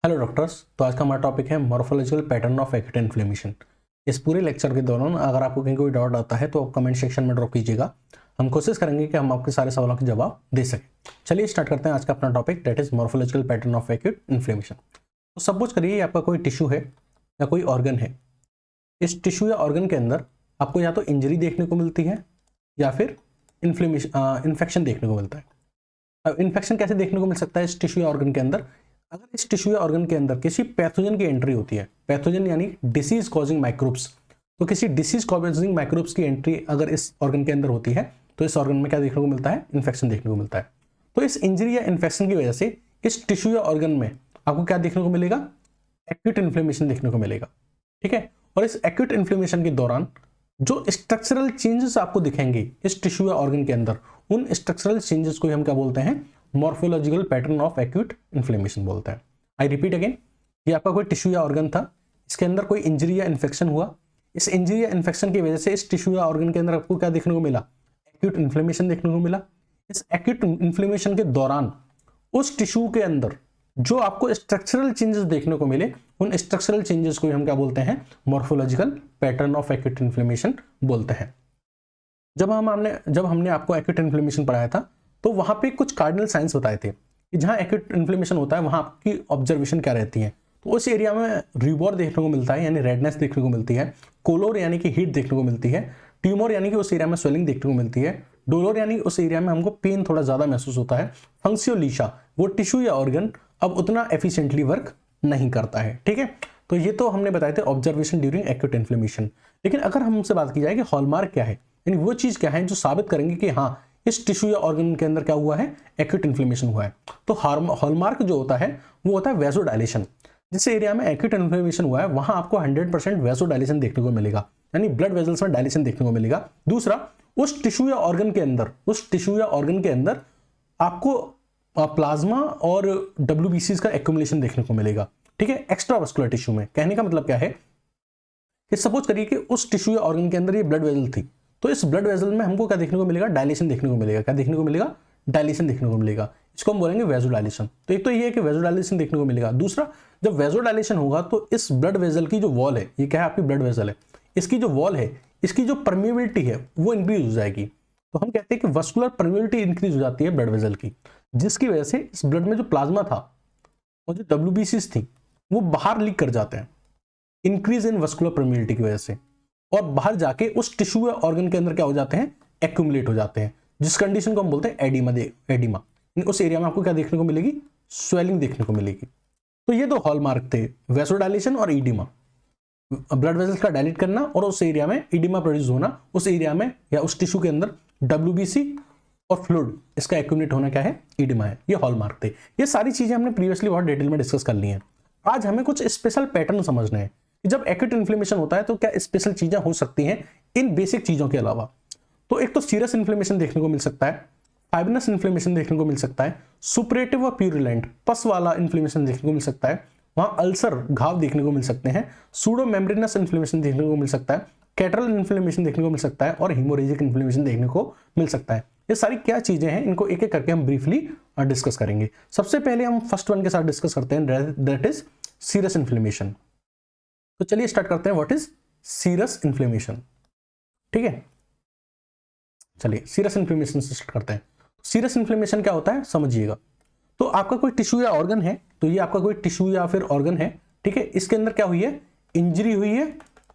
Hello doctors. तो आज का हमारा टॉपिक है morphological pattern of acute inflammation. इस पूरे लेक्चर के दौरान अगर आपको कहीं कोई डाउट आता है तो आप कमेंट सेक्शन में ड्रॉप कीजिएगा। हम कोशिश करेंगे कि हम आपके सारे सवालों के जवाब दे सकें। चलिए स्टार्ट करते हैं आज का अपना topic, that is morphological pattern of acute inflammation. तो सपोज करिए आपका कोई टिश्यू है या कोई ऑर्गन है। इस टिश्यू या ऑर्गन के अंदर आपको या तो इंजरी देखने को मिलती है या फिर इन्फेक्शन देखने को मिलता है। अब इन्फेक्शन कैसे देखने को मिल सकता है इस टिश्यू या ऑर्गन के अंदर? अगर इस टिश्यू या ऑर्गन के अंदर किसी पैथोजन की एंट्री होती है, पैथोजन यानी डिसीज कॉजिंग माइक्रोब्स, तो किसी डिसीज कॉजिंग माइक्रोब्स की एंट्री अगर इस ऑर्गन के अंदर होती है तो इस ऑर्गन में क्या देखने को मिलता है? इन्फेक्शन देखने को मिलता है। तो इस इंजरी या इन्फेक्शन की वजह से इस टिश्यू या ऑर्गन में आपको क्या देखने को मिलेगा? एक्यूट इन्फ्लेमेशन देखने को मिलेगा। ठीक है। और इस एक्यूट इन्फ्लेमेशन के दौरान जो स्ट्रक्चरल चेंजेस आपको दिखेंगे इस टिश्यू या ऑर्गन के अंदर, उन स्ट्रक्चरल चेंजेस को हम क्या बोलते हैं? Morphological pattern of acute inflammation बोलते हैं। आई रिपीट अगेन, ये आपका कोई टिश्यू या ऑर्गन था, इसके अंदर कोई इंजरी या इन्फेक्शन हुआ। इस इंजरी या इन्फेक्शन की वजह से इस टिश्यू या ऑर्गन के अंदर आपको क्या देखने को मिला? एक्यूट इन्फ्लेमेशन देखने को मिला। इस एक्यूट इन्फ्लेमेशन के दौरान उस टिश्यू के अंदर जो आपको स्ट्रक्चरल चेंजेस देखने को मिले, उन स्ट्रक्चरल चेंजेस को हम क्या बोलते हैं? Morphological pattern of acute inflammation बोलते हैं। जब हमने आपको एक्यूट इन्फ्लेमेशन पढ़ाया था तो वहां पे कुछ कार्डिनल साइंस बताए थे कि जहां एक्यूट इन्फ्लेमेशन होता है वहां आपकी ऑब्जर्वेशन क्या रहती है। तो उस एरिया में रिबॉर देखने को मिलता है यानी रेडनेस देखने को मिलती है, कोलोर यानी कि हीट देखने को मिलती है, ट्यूमर यानी कि उस एरिया में स्वेलिंग देखने को मिलती है, डोलोर यानी उस एरिया में हमको पेन थोड़ा ज्यादा महसूस होता है, फंक्सियोलिशा वो टिश्यू या ऑर्गन अब उतना एफिशिएंटली वर्क नहीं करता है। ठीक है। तो ये तो हमने बताए थे ऑब्जर्वेशन ड्यूरिंग एक्यूट इन्फ्लेमेशन। लेकिन अगर हमसे बात की जाए कि हॉलमार्क क्या है, यानी वो चीज क्या है जो साबित करेंगे कि हाँ इस टिश्यू या ऑर्गन के अंदर क्या हुआ है? एक्यूट इन्फ्लेमेशन हुआ है। तो हॉलमार्क जो होता है वो होता है वेसोडाइलेशन। जिस एरिया में एक्यूट इन्फ्लेमेशन हुआ है वहां आपको 100% वेसोडाइलेशन देखने को मिलेगा, यानी ब्लड वेजल्स में डायलेशन देखने को मिलेगा। दूसरा, उस टिश्यू या ऑर्गन के अंदर आपको प्लाज्मा और डब्ल्यूबीसीज का एक्यूमुलेशन देखने को मिलेगा। ठीक है। एक्स्ट्रावास्कुलर टिश्यू में कहने का मतलब क्या है कि सपोज करिए कि उस टिश्यू या ऑर्गन के अंदर ये ब्लड वेजल थी, तो इस ब्लड वेजल में हमको क्या देखने को मिलेगा? डायलेशन देखने को मिलेगा। क्या देखने को मिलेगा? डायलेशन देखने को मिलेगा। इसको हम बोलेंगे वेसोडाइलेशन। तो एक तो ये है कि वेसोडाइलेशन देखने को मिलेगा। दूसरा, जब वेसोडाइलेशन होगा तो इस ब्लड वेजल की जो वॉल है, ये क्या है? आपकी ब्लड वेजल है, इसकी जो वॉल है, इसकी जो परमिएबिलिटी है वो इंक्रीज हो जाएगी। तो हम कहते हैं कि वस्कुलर परमिएबिलिटी इंक्रीज हो जाती है ब्लड वेजल की, जिसकी वजह से इस ब्लड में जो प्लाज्मा था और जो डब्ल्यूबीसीज थी वो बाहर लीक कर जाते हैं, इंक्रीज इन वस्कुलर परमिएबिलिटी की वजह से, और बाहर जाके उस टिश्यू या ऑर्गन के अंदर क्या हो जाते हैं? एक्यूमुलेट हो जाते हैं, जिस कंडीशन को हम बोलते हैं एडिमा। उस एरिया में आपको क्या देखने को मिलेगी? स्वेलिंग देखने को मिलेगी। तो ये दो हॉलमार्क थे, वेसोडाइलेशन और ईडिमा। ब्लड वेसल्स का डायलेट करना और उस एरिया में ईडिमा प्रोड्यूस होना, उस एरिया में या उस टिश्यू के अंदर डब्ल्यूबीसी और फ्लूइड इसका एक्यूमुलेट होना क्या है? ईडिमा है। ये हॉलमार्क थे। ये सारी चीजें हमने प्रीवियसली बहुत डिटेल में डिस्कस कर ली हैं। आज हमें कुछ स्पेशल पैटर्न समझने हैं कि जब एक्यूट इन्फ्लेमेशन होता है तो क्या स्पेशल चीजें हो सकती हैं इन बेसिक चीजों के अलावा। तो एक तो सीरियस इन्फ्लेमेशन देखने को मिल सकता है, फाइब्रस इन्फ्लेमेशन देखने को मिल सकता है, सुपरेटिव और प्यूरिलेंट पस वाला इन्फ्लेमेशन देखने को मिल सकता है, वहां अल्सर घाव देखने को मिल सकते हैं, सूडो मेम्ब्रेनस इन्फ्लेमेशन देखने को मिल सकता है, कैटरल इन्फ्लेमेशन देखने को मिल सकता है और हीमोरेजिक इन्फ्लेमेशन देखने को मिल सकता है। ये सारी क्या चीजें हैं, इनको एक एक करके हम ब्रीफली डिस्कस करेंगे। सबसे पहले हम फर्स्ट वन के साथ डिस्कस करते हैं, दैट इज सीरियस इन्फ्लेमेशन। तो चलिए स्टार्ट करते हैं, व्हाट इज सीरियस इन्फ्लेमेशन। ठीक है, चलिए सीरियस इन्फ्लेमेशन से स्टार्ट करते हैं। सीरियस इन्फ्लेमेशन क्या होता है समझिएगा। तो आपका कोई टिश्यू या ऑर्गन है, तो ये आपका कोई टिश्यू या फिर ऑर्गन है। ठीक है। इसके अंदर क्या हुई है? इंजरी हुई है।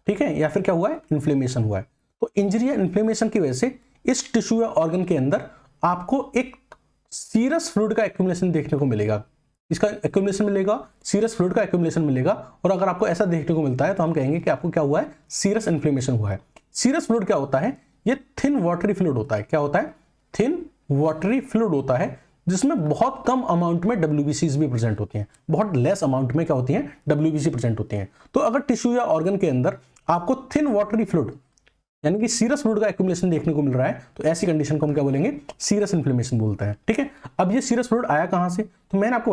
ठीक है। या फिर क्या हुआ है? इन्फ्लेमेशन हुआ है। तो इंजरी या इन्फ्लेमेशन की वजह से इस टिश्यू या ऑर्गन के अंदर आपको एक सीरस फ्लूइड का एक्यूमुलेशन देखने को मिलेगा। इसका एक्यूमुलेशन मिलेगा, सीरस फ्लूइड का एक्यूमुलेशन मिलेगा। और अगर आपको ऐसा देखने को मिलता है तो हम कहेंगे कि आपको क्या हुआ है? सीरस इन्फ्लेमेशन हुआ है। सीरस फ्लूइड क्या होता है? ये थिन वाटरी फ्लूइड होता है। क्या होता है? थिन वाटरी फ्लूइड होता है, जिसमें बहुत कम अमाउंट में डब्ल्यूबीसीज भी प्रेजेंट होती हैं। बहुत लेस अमाउंट में क्या होती हैं? डब्ल्यूबीसी प्रेजेंट होती हैं। तो अगर टिश्यू या ऑर्गन के अंदर आपको थिन वाटरी फ्लूइड यानी कि सीरस फ्लूइड का एक्यूमुलेशन देखने को मिल रहा है तो ऐसी कंडीशन को हम क्या बोलेंगे? सीरस इन्फ्लेमेशन बोलते हैं। ठीक है। अब ये सीरस फ्लूइड आया कहां से? तो मैंने आपको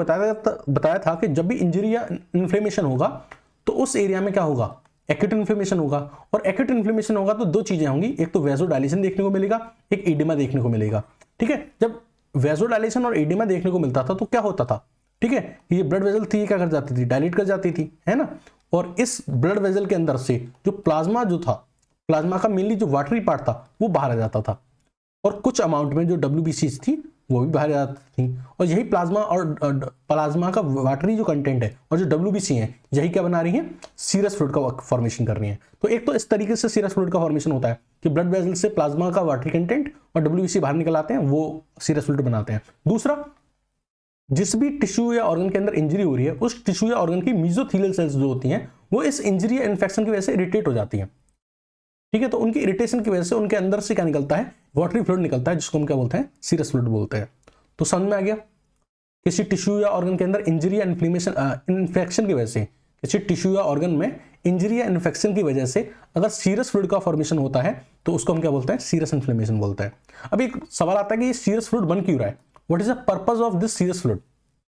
बताया था कि जब भी इंजरी या इन्फ्लेमेशन होगा तो उस एरिया में क्या होगा? एक्यूट इन्फ्लेमेशन होगा। और एक्यूट इन्फ्लेमेशन होगा तो दो चीजें होंगी, एक तो वेसोडाइलेशन देखने को मिलेगा, एक एडिमा देखने को मिलेगा। ठीक है। जब वेसोडाइलेशन और एडिमा देखने को मिलता था तो क्या होता था? ठीक है, ये ब्लड वेजल थी, ये क्या कर जाती थी, डायलेट कर जाती थी, है ना। और इस ब्लड वेजल के अंदर से जो प्लाज्मा जो था, प्लाज्मा का मेनली जो वाटरी पार्ट था वो बाहर आ जाता था, और कुछ अमाउंट में जो WBCs थी वो भी बाहर आ जाती थी। और यही प्लाज्मा और प्लाज्मा का वाटरी जो कंटेंट है और जो WBC है, यही क्या बना रही है, सीरस फ्लूइड का फॉर्मेशन कर रही है। तो एक तो इस तरीके से सीरस फ्लूइड का फॉर्मेशन होता है कि ब्लड वेजल से प्लाज्मा का वाटरी कंटेंट और WBC बाहर निकल आते हैं, वो सीरस फ्लूइड बनाते हैं। दूसरा, जिस भी टिश्यू या ऑर्गन के अंदर इंजरी हो रही है, उस टिश्यू या ऑर्गन की मेसोथेलियल सेल्स जो होती हैं वो इस इंजरी या इन्फेक्शन की वजह से इरिटेट हो जाती हैं, ठीक है। तो उनकी इरिटेशन की वजह से उनके अंदर से क्या निकलता है, वाटरी फ्लूइड निकलता है, जिसको हम क्या बोलते हैं, सीरस फ्लूइड बोलते हैं। तो समझ में आ गया, किसी टिश्यू या ऑर्गन के अंदर इंजरी या इन्फेक्शन की वजह से, किसी टिश्यू या ऑर्गन में इंजरी या इन्फेक्शन की वजह से अगर सीरस फ्लूइड का फॉर्मेशन होता है तो उसको हम क्या बोलते हैं, सीरस इन्फ्लेमेशन बोलते हैं। अब एक सवाल आता है कि ये सीरस फ्लूइड बन क्यों रहा है, what is the purpose of this serous fluid,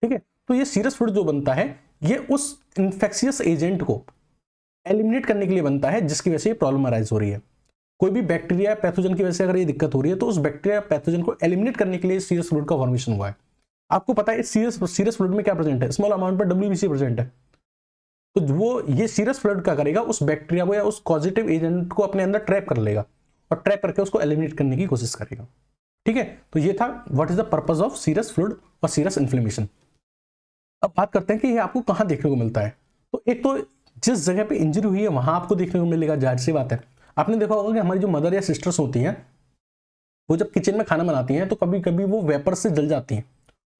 ठीक है। तो ये सीरस फ्लूइड जो बनता है ये उस इन्फेक्शियस एजेंट को एलिमिनेट करने के लिए बनता है जिसकी वजह से ये प्रॉब्लम अराइज हो रही है। कोई भी बैक्टीरिया पैथोजन की वजह से अगर ये दिक्कत हो रही है तो उस बैक्टीरिया पैथोजन को एलिमिनेट करने के लिए सीरस फ्लूइड का फॉर्मेशन हुआ है। आपको पता है सीरस फ्लूइड में क्या प्रेजेंट है, स्मॉल अमाउंट पर WBC प्रेजेंट है। तो वो ये सीरस फ्लूइड क्या करेगा, उस बैक्टीरिया को या उस पॉजिटिव एजेंट को अपने अंदर ट्रैप कर लेगा और ट्रैप करके उसको एलिमिनेट करने की कोशिश करेगा, ठीक है। तो ये था what is the purpose of serous fluid और सीरस इन्फ्लेमेशन। अब बात करते हैं कि ये आपको कहां देखने को मिलता है। तो एक तो जिस जगह पे इंजरी हुई है वहां आपको देखने को मिलेगा, जाहिर सी बात है। आपने देखा होगा कि हमारी जो मदर या सिस्टर्स होती हैं वो जब किचन में खाना बनाती हैं तो कभी कभी वो वेपर से जल जाती हैं,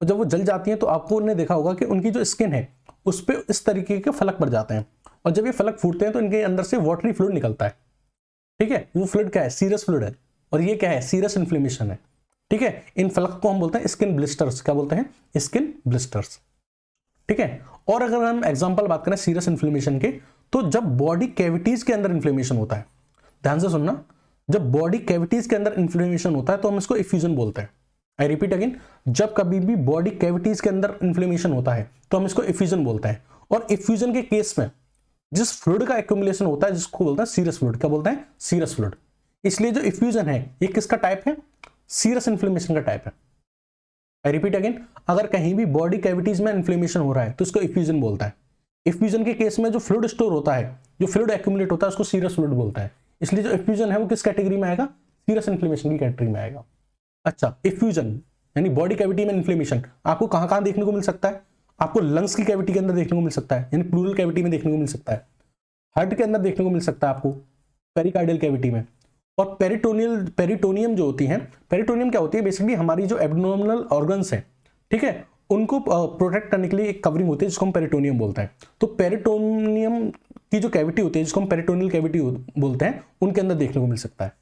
और जब वो जल जाती हैं तो आपको ने देखा होगा कि उनकी जो स्किन है उस पर इस तरीके के फलक पड़ जाते हैं, और जब ये फलक फूटते हैं तो इनके अंदर से वाटरी फ्लूइड निकलता है, ठीक है। वो फ्लूइड क्या है, सीरस फ्लूइड है, और ये क्या है, सीरस इन्फ्लेमेशन है, ठीक है। इन फलक को हम बोलते हैं स्किन ब्लिस्टर्स, क्या बोलते हैं, स्किन ब्लिस्टर्स, ठीक है। और अगर हम एग्जांपल बात करें सीरस इन्फ्लेमेशन के, तो जब बॉडी कैविटीज के अंदर इन्फ्लेमेशन होता है, ध्यान से सुनना, जब बॉडी कैविटीज के अंदर इन्फ्लेमेशन होता है तो हम इसको इफ्यूजन बोलते हैं। आई रिपीट अगेन, जब कभी भी बॉडी कैविटीज के अंदर इन्फ्लेमेशन होता है तो हम इसको इफ्यूजन बोलते हैं। और इफ्यूजन के केस में जिस फ्लूइड का एक्यूमुलेशन होता है जिसको बोलते हैं सीरस फ्लूइड, क्या बोलते हैं, सीरस फ्लूइड। इसलिए जो इफ्यूजन है ये किसका टाइप है, सीरस इन्फ्लेमेशन का टाइप है। आई रिपीट अगेन, अगर कहीं भी बॉडी कैविटीज में इन्फ्लेमेशन हो रहा है तो इसको इफ्यूजन बोलता है। इफ्यूजन के केस में जो फ्लूइड स्टोर होता है, जो फ्लूइड एक्यूमुलेट होता है उसको सीरस फ्लूइड बोलता है। इसलिए जो इफ्यूजन है वो किस कैटेगरी में आएगा, सीरस इन्फ्लेमेशन की कैटेगरी में आएगा। अच्छा, इफ्यूजन यानी बॉडी कैविटी में इन्फ्लेमेशन आपको कहां कहां देखने को मिल सकता है, आपको लंग्स की कैविटी के अंदर देखने को मिल सकता है, यानी प्लूरल कैविटी में देखने को मिल सकता है, हार्ट के अंदर देखने को मिल सकता है आपको पेरिकार्डियल कैविटी में, और पेरिटोनियम जो होती है, पेरिटोनियम क्या होती है, बेसिकली हमारी जो एब्डोमिनल ऑर्गन्स है, ठीक है, उनको प्रोटेक्ट करने के लिए एक कवरिंग होती है जिसको हम पेरिटोनियम बोलते हैं। तो पेरिटोनियम की जो कैविटी होती है जिसको हम पेरिटोनियल कैविटी बोलते हैं, उनके अंदर देखने को मिल सकता है,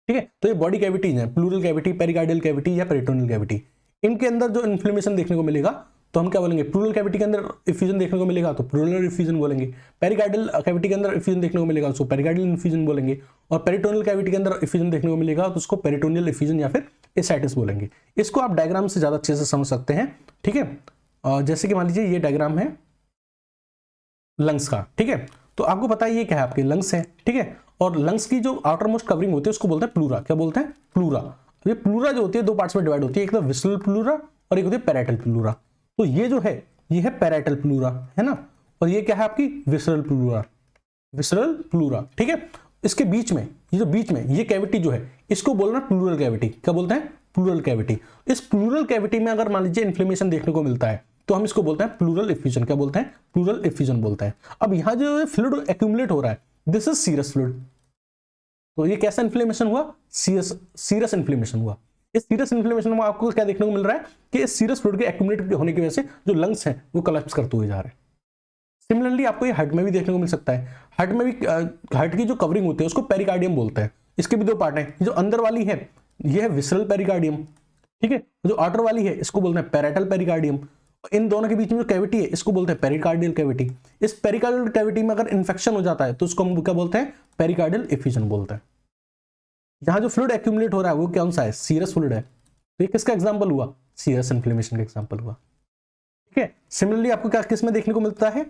ठीक है। तो ये बॉडी कैविटीज हैं, प्लूरल कैविटी, पेरिकार्डियल कैविटी या पेरिटोनियल कैविटी, इनके अंदर जो इन्फ्लेमेशन देखने को मिलेगा तो हम क्या बोलेंगे, प्लूरल कैविटी के अंदर इफ्यूजन देखने को मिलेगा तो प्लूरल इफ्यूजन बोलेंगे, पेरिकार्डियल कैविटी के अंदर इफ्यूजन देखने को मिलेगा तो कार्डियल इफ्यूजन बोलेंगे, और पेरिटोनियल कैविटी के अंदर इफ्यूजन देखने को मिलेगा तो उसको पेरिटोनियल इफ्यूजन या फिर एसाइटिस बोलेंगे। इसको आप डायग्राम से ज्यादा अच्छे से समझ सकते हैं, ठीक है। जैसे कि मान लीजिए ये डायग्राम है लंग्स का, ठीक है। तो आपको पता है ये क्या है, आपके लंग्स है, ठीक है, और लंग्स की जो आउटर मोस्ट कवरिंग होती है उसको बोलते हैं प्लूरा, क्या बोलते हैं, प्लूरा। ये प्लूरा जो होती है दो पार्ट्स में डिवाइड होती है, एक तो विसरल प्लूरा और एक होती है पैराइटल प्लूरा। तो ये जो है ये है पैराइटल प्लूरा, है ना, और ये क्या है आपकी विसरल प्लूरा, विसरल प्लूरा, ठीक है। इसके बीच में ये जो बीच में ये कैविटी जो है इसको बोलना प्लूरल कैविटी, क्या बोलते हैं, प्लूरल कैविटी। इस प्लूरल कैविटी में अगर मान लीजिए इन्फ्लेमेशन देखने को मिलता है तो हम इसको बोलते हैं प्लूरल इफ्यूजन, क्या बोलते हैं, प्लूरल इफ्यूजन बोलते हैं। अब यहां जो फ्लूइड एक्यूमुलेट हो रहा है दिस इज सीरस फ्लूइड। तो ये कैसा इन्फ्लेमेशन हुआ, सीरस इन्फ्लेमेशन हुआ। इस सीरस इन्फ्लेमेशन में आपको क्या देखने को मिल रहा है कि इस सीरस फ्लूइड के एक्यूमुलेट होने की वजह से जो लंग्स हैं वो कोलैप्स करते हुए जा रहे हैं। सिमिलरली आपको ये हार्ट में भी देखने को मिल सकता है। हार्ट में भी हार्ट की जो कवरिंग होती है उसको पेरिकार्डियम बोलते हैं। इसके भी दो पार्ट हैं, जो अंदर वाली है ये है विसरल पेरिकार्डियम, ठीक है, जो आउटर वाली है इसको बोलते हैं पैराइटल पेरिकार्डियम। इन दोनों के बीच में जो कैविटी है इसको बोलते हैं पेरिकार्डियल कैविटी। इस पेरिकार्डियल कैविटी में अगर इन्फेक्शन हो जाता है तो उसको हम क्या बोलते हैं, पेरिकार्डियल इफ्यूजन बोलते हैं। यहां जो फ्लूइड एक्यूमुलेट हो रहा है वो कौन सा है, सीरस फ्लूइड है। तो ये किसका एग्जांपल हुआ, सीरस इन्फ्लेमेशन का एग्जांपल हुआ, ठीक है। सिमिलरली आपको क्या किस में देखने को मिलता है,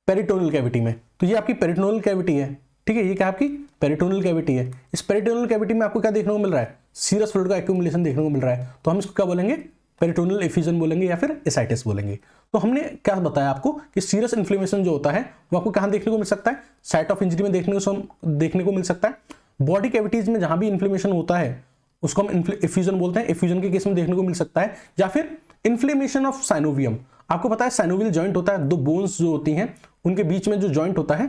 पेरिटोनियल कैविटी में। तो ये आपकी पेरिटोनियल कैविटी है, ठीक है, ये क्या आपकी पेरिटोनियल कैविटी है। इस पेरिटोनियल कैविटी में आपको क्या देखने को मिल रहा है, सीरस फ्लूइड का एक्यूमुलेशन देखने को मिल रहा है। तो हम इसको क्या बोलेंगे, पेरिटोनियल एफिजन बोलेंगे या फिर एसाइटिस बोलेंगे। तो हमने क्या बताया आपको कि सीरियस इन्फ्लेमेशन जो होता है वो आपको कहाँ देखने को मिल सकता है, साइट ऑफ इंजरी में देखने को मिल सकता है। बॉडी कैविटीज में जहां भी इन्फ्लेमेशन होता है उसको हम एफ्यूजन बोलते हैं, एफ्यूजन के केस में देखने को मिल सकता है। या फिर इन्फ्लेमेशन ऑफ साइनोवियम, आपको पता है साइनोवियल जॉइंट होता है, दो बोन्स जो होती हैं उनके बीच में जो जॉइंट होता है,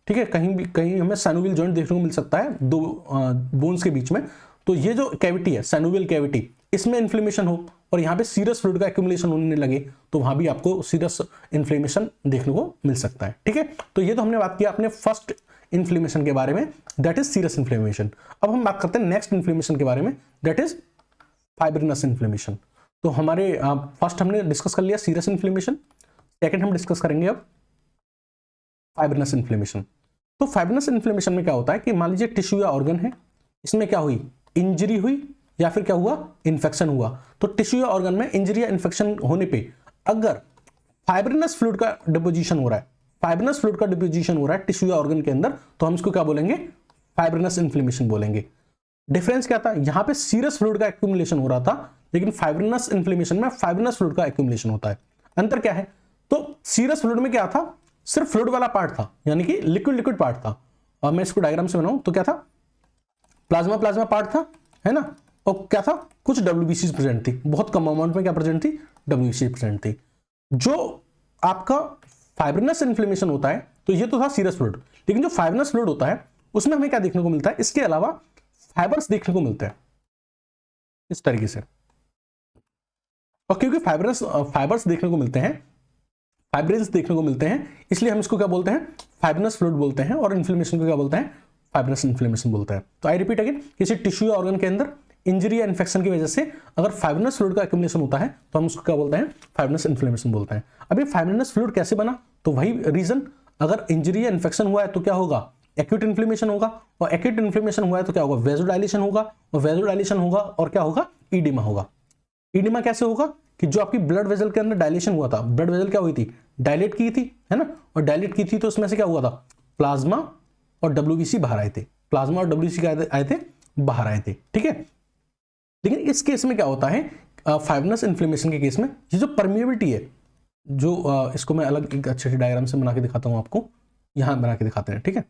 ठीक है, कहीं हमें साइनोवियल जॉइंट देखने को मिल सकता है दो बोन्स के बीच में। तो ये जो कैविटी है साइनोवियल कैविटी, इसमें इन्फ्लेमेशन हो और यहाँ पे सीरियस फ्लूइड का एक्यूमुलेशन होने लगे तो वहां भी आपको सीरियस इन्फ्लेमेशन देखने को मिल सकता है, ठीक है। तो ये तो हमने बात किया अपने फर्स्ट इन्फ्लेमेशन के बारे में, दैट इज सीरियस इन्फ्लेमेशन। अब हम बात करते हैं नेक्स्ट इन्फ्लेमेशन के बारे में, दैट इज फाइब्रिनस इन्फ्लेमेशन। तो हमारे फर्स्ट हमने डिस्कस कर लिया सीरियस इन्फ्लेमेशन, सेकंड हम डिस्कस करेंगे अब फाइब्रिनस इन्फ्लेमेशन। तो फाइब्रिनस इन्फ्लेमेशन में क्या होता है कि मान लीजिए टिश्यू या ऑर्गन है, इसमें क्या हुई, इंजरी हुई या फिर क्या हुआ, इन्फेक्शन हुआ। तो टिश्यू या ऑर्गन में इंजरी या इन्फेक्शन होने पे अगर फाइब्रिनस फ्लूइड का डिपोजिशन हो रहा है, फाइब्रिनस फ्लूइड का डिपोजिशन हो रहा है टिश्यू या ऑर्गन के अंदर, तो हम इसको क्या बोलेंगे, फाइब्रिनस इन्फ्लेमेशन बोलेंगे। डिफरेंस क्या था, यहां पे सीरियस फ्लूइड का एक्यूमुलेशन हो रहा था, लेकिन फाइब्रिनस इन्फ्लेमेशन में फाइब्रिनस फ्लूइड का एक्यूमुलेशन होता है। अंतर क्या है, तो सीरियस फ्लूइड में क्या था, सिर्फ फ्लूइड वाला पार्ट था, यानी कि लिक्विड पार्ट था। और मैं इसको डायग्राम से बनाऊं तो क्या था, प्लाज्मा पार्ट था, है ना, और क्या था, कुछ डब्ल्यूबीसी प्रेजेंट थी, बहुत कम अमाउंट में क्या प्रेजेंट थी, डब्ल्यूबीसी प्रेजेंट थी। जो आपका फाइब्रिनस इन्फ्लेमेशन होता है तो ये तो था सीरियस फ्लूइड, लेकिन जो फाइब्रिनस फ्लूइड होता है उसमें हमें क्या देखने को मिलता है, इसके अलावा फाइबर्स देखने को मिलते हैं इस तरीके से। और क्योंकि फाइबर्स देखने को मिलते हैं, फाइब्रिल्स देखने को मिलते हैं, इसलिए हम इसको क्या बोलते हैं, फाइब्रिनस फ्लूइड बोलते हैं, और इन्फ्लेमेशन को क्या बोलते हैं, फाइब्रिनस इन्फ्लेमेशन बोलते हैं। तो आई रिपीट अगेन, किसी टिश्यू या ऑर्गन के अंदर इंजरी या इन्फेक्शन की वजह से अगर फाइब्रिनस फ्लूइड का एक्यूमुलेशन होता है तो हम उसको क्या बोलते हैं, फाइब्रिनस इन्फ्लेमेशन बोलते हैं। अब ये फाइब्रिनस फ्लूइड कैसे बना, तो वही रीजन, अगर इंजरी या इन्फेक्शन हुआ है तो क्या होगा, एक्यूट इन्फ्लेमेशन होगा, और एक्यूट इन्फ्लेमेशन हुआ है तो क्या होगा, वेजोडाइलेशन होगा, और वेजोडाइलेशन होगा और क्या होगा, ईडिमा होगा। ईडिमा कैसे होगा कि जो आपकी ब्लड वेजल के अंदर डायलेशन हुआ था, ब्लड वेजल क्या हुई थी, डायलेट की थी, है ना, और डायलेट की थी तो उसमें से क्या हुआ था, प्लाज्मा और डब्ल्यूबीसी बाहर आए थे, प्लाज्मा और डब्ल्यूबीसी आए थे बाहर आए थे, ठीक है। लेकिन इस केस में क्या होता है, फाइब्रिनस इन्फ्लेमेशन के केस में ये जो परमिएबिलिटी है, जो इसको मैं अलग एक अच्छे से डायग्राम से बना के दिखाता हूं आपको, यहां बना के दिखाते हैं, ठीक है।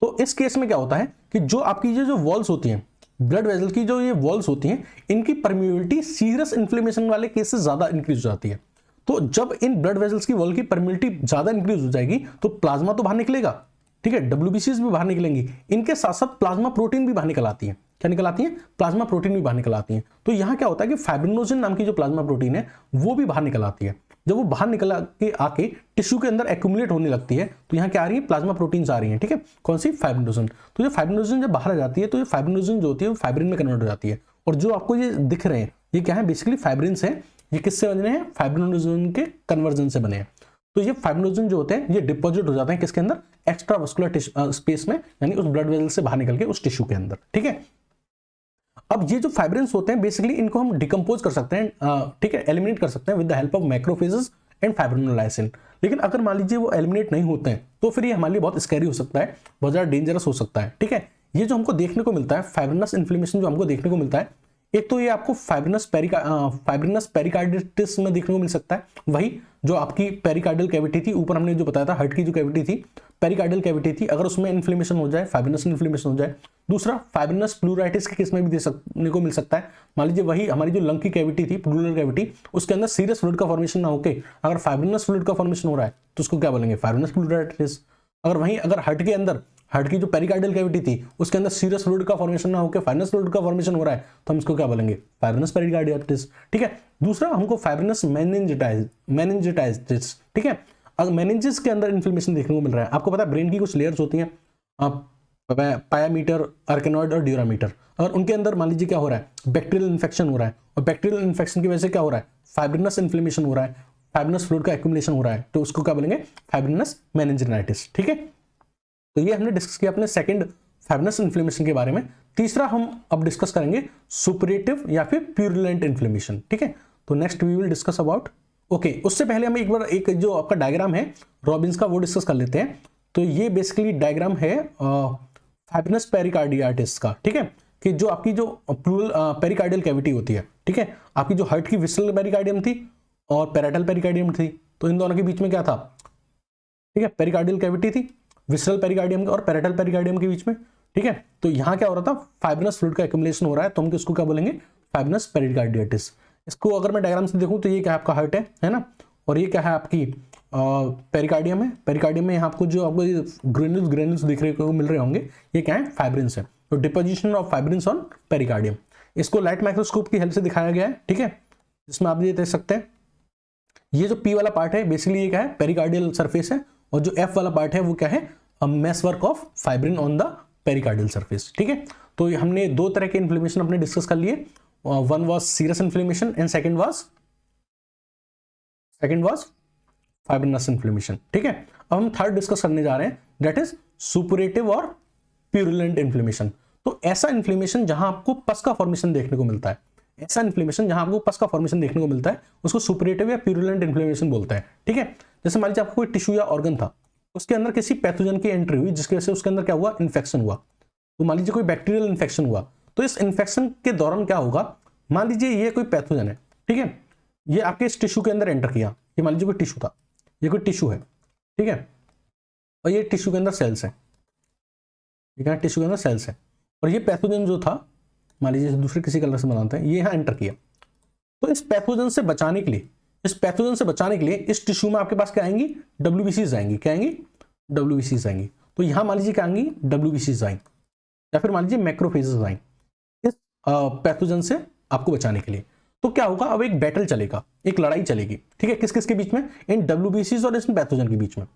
तो इस केस में क्या होता है कि जो आपकी ये जो वॉल्स होती हैं, ब्लड वेजल की जो ये वॉल्स होती हैं, इनकी परमिएबिलिटी सीरियस इन्फ्लेमेशन वाले केस से ज्यादा इंक्रीज हो जाती है। तो जब इन ब्लड वेजल्स की वॉल की परमिएबिलिटी ज्यादा इंक्रीज हो जाएगी तो प्लाज्मा तो बाहर निकलेगा, ठीक है, डब्ल्यूबीसीज भी बाहर निकलेंगी, इनके साथ साथ प्लाज्मा प्रोटीन भी बाहर निकल आती है। क्या निकल आती है, प्लाज्मा प्रोटीन भी बाहर निकल आती है। तो यहां क्या होता है कि फाइब्रिनोजन नाम की जो प्लाज्मा प्रोटीन है वो भी बाहर निकल आती है। जब वो बाहर निकल के आके टिश्यू के अंदर एक्यूमुलेट होने लगती है तो यहाँ क्या आ रही है, प्लाज्मा प्रोटीन्स आ रही हैं, ठीक है, कौन सी, फाइब्रिनोजन। तो ये फाइब्रिनोजन जब बाहर आ जाती है तो ये फाइब्रिनोजन जो होती है वो फाइब्रिन में कन्वर्ट हो जाती है। और जो आपको ये दिख रहे हैं ये क्या है, बेसिकली फाइब्रिन्स हैं। ये किससे बने हैं, फाइब्रिनोजन के कन्वर्जन से बने हैं। तो ये फाइब्रिनोजन जो होते हैं ये डिपॉजिट हो जाते हैं किसके अंदर, एक्स्ट्रा वास्कुलर स्पेस में, यानी उस ब्लड वेसल से बाहर निकल के उस टिश्यू के अंदर, ठीक है। अब ये जो फाइब्रिन्स होते हैं बेसिकली इनको हम डिकम्पोज कर सकते हैं, ठीक है, एलिमिनेट कर सकते हैं with the help of macrophages and fibrinolysin. लेकिन अगर मान लीजिए वो एलिमिनेट नहीं होते हैं तो फिर ये हमारे लिए बहुत स्कैरी हो सकता है, बहुत ज्यादा डेंजरस हो सकता है, ठीक है। ये जो हमको देखने को मिलता है फाइब्रिनस इन्फ्लेमेशन जो हमको देखने को मिलता है, एक तो ये आपको फाइब्रिनस पेरिकार्डिटिस में देखने को मिल सकता है, वही जो आपकी पेरिकार्डियल कैविटी थी, ऊपर हमने जो बताया था हार्ट की जो कैविटी थी पेरिकार्डियल कैविटी थी, अगर उसमें इन्फ्लेमेशन हो जाए, फाइब्रिनस इन्फ्लेमेशन हो जाए। दूसरा फाइब्रिनस प्लूराइटिस के केस में भी देखने को मिल सकता है। मान लीजिए वही हमारी जो लंग की कैविटी थी, प्लूरल कैविटी, उसके अंदर सीरियस फ्लूइड का फॉर्मेशन ना होकर अगर फाइब्रिनस फ्लूइड का फॉर्मेशन हो रहा है तो उसको क्या बोलेंगे, फाइब्रिनस प्लूराइटिस। अगर हार्ट के अंदर, हार्ट की जो पेरिकार्डियल कैविटी थी उसके अंदर सीरियस फ्लूइड का फॉर्मेशन ना होकर फाइब्रिनस फ्लूइड का फॉर्मेशन हो रहा है तो हम इसको क्या बोलेंगे, फाइब्रिनस पेरिकार्डिटिस, ठीक है। दूसरा हमको फाइब्रिनस मेनिंजाइटिस, ठीक है। अगर मेनिंजेस के अंदर इन्फ्लेमेशन देखने को मिल रहा है, आपको पता है ब्रेन की कुछ लेयर्स होती हैं, पायामीटर, आर्केनॉइड और ड्यूरामीटर, अगर उनके अंदर मान लीजिए क्या हो रहा है, बैक्टीरियल इन्फेक्शन हो रहा है, और बैक्टीरियल इन्फेक्शन की वजह से क्या हो रहा है, फाइब्रिनस इन्फ्लेमेशन हो रहा है, फाइब्रिनस फ्लूइड का एक्यूमुलेशन हो रहा है, तो उसको क्या बोलेंगे, फाइब्रिनस मेनिंजाइटिस, ठीक है। तो ये हमने डिस्कस किया अपने सेकंड फाइब्रिनस इन्फ्लेमेशन के बारे में। तीसरा हम अब डिस्कस करेंगे सुपरेटिव या फिर प्यूरुलेंट इन्फ्लेमेशन, ठीक है। तो next we will discuss about, okay, उससे पहले हम एक बार एक जो आपका डायग्राम है रॉबिन्स का वो डिस्कस कर लेते हैं। तो ये बेसिकली डायग्राम है फाइब्रिनस पेरिकार्डिटिस का, ठीक है। कि जो आपकी जो प्लूरल पेरिकार्डियल कैविटी होती है, ठीक है, आपकी जो हार्ट की विसरल पेरिकार्डियम थी और पैराइटल पेरिकार्डियम थी, तो इन दोनों के बीच में क्या था, ठीक है, पेरिकार्डियल कैविटी थी विसरल पेरिकार्डियम और पैराइटल पेरिकार्डियम के बीच में, ठीक है। तो यहाँ क्या हो रहा था, फाइब्रिनस फ्लूइड का एक्युमुलेशन हो रहा है, तो हम इसको क्या बोलेंगे, फाइब्रिनस पेरिकार्डिटिस। इसको अगर मैं डायग्राम से देखूं तो ये क्या है, आपका हार्ट है ना, और ये क्या है, आपकी पेरिकार्डियम है। पेरिकार्डियम में यहाँ आपको जो आपको ग्रेन्यूल्स दिख को मिल रहे होंगे, ये क्या है, फाइब्रिन्स है। तो deposition of fibrins on pericardium, इसको लाइट माइक्रोस्कोप की हेल्प से दिखाया गया है, ठीक है, जिसमें आप ये देख सकते हैं, ये जो पी वाला पार्ट है बेसिकली ये क्या है, पेरिकार्डियल सरफेस है, और जो एफ वाला पार्ट है वो क्या है, mesh work of fibrin on the pericardial surface, ठीक है। तो हमने दो तरह के इन्फ्लेमेशन अपने डिस्कस कर लिए, one was serous inflammation and second was fibrinous inflammation, ठीक है। अब हम थर्ड डिस्कस करने जा रहे हैं, दैट इज सुपुरेटिव और प्यूरुलेंट इन्फ्लेमेशन। तो ऐसा इन्फ्लेमेशन जहां आपको पस का फॉर्मेशन देखने को मिलता है, ऐसा इन्फ्लेमेशन जहां आपको पस का फॉर्मेशन देखने को मिलता है, उसको सुपुरेटिव या प्यूरुलेंट इन्फ्लेमेशन बोलते हैं, ठीक है। जैसे मान लीजिए आपको कोई टिश्यू या ऑर्गन था, उसके अंदर किसी पैथोजन की एंट्री हुई, जिसकी वजह से उसके अंदर क्या हुआ, इन्फेक्शन हुआ। तो मान लीजिए कोई बैक्टीरियल इन्फेक्शन हुआ, तो इस इन्फेक्शन के दौरान क्या होगा, मान लीजिए ये कोई पैथोजन है, ठीक है, ये आपके इस टिश्यू के अंदर एंटर किया, ये मान लीजिए कोई टिश्यू था, ये कोई टिश्यू है, ठीक है, और ये टिश्यू के अंदर सेल्स है, ठीक है, टिश्यू के अंदर सेल्स है, और ये पैथोजन जो था, मान लीजिए दूसरे किसी कलर से बनाते हैं, ये यहाँ एंटर किया। तो इस पैथोजन से बचाने के लिए, इस टिश्यू में आपके पास क्या आएंगी, डब्ल्यूबीसीज आएंगी, क्या आएंगी, डब्ल्यूबीसीज आएंगी। तो यहां मान लीजिए क्या आएंगी, डब्ल्यूबीसीज आएंगी, या फिर मान लीजिए मैक्रोफेजेस आएंगी इस पैथोजन से आपको बचाने के लिए। तो क्या होगा, अब एक बैटल चलेगा, एक लड़ाई चलेगी, ठीक है, किस किस के बीच में, इन डब्ल्यूबीसीज और इस पैथोजन के बीच में।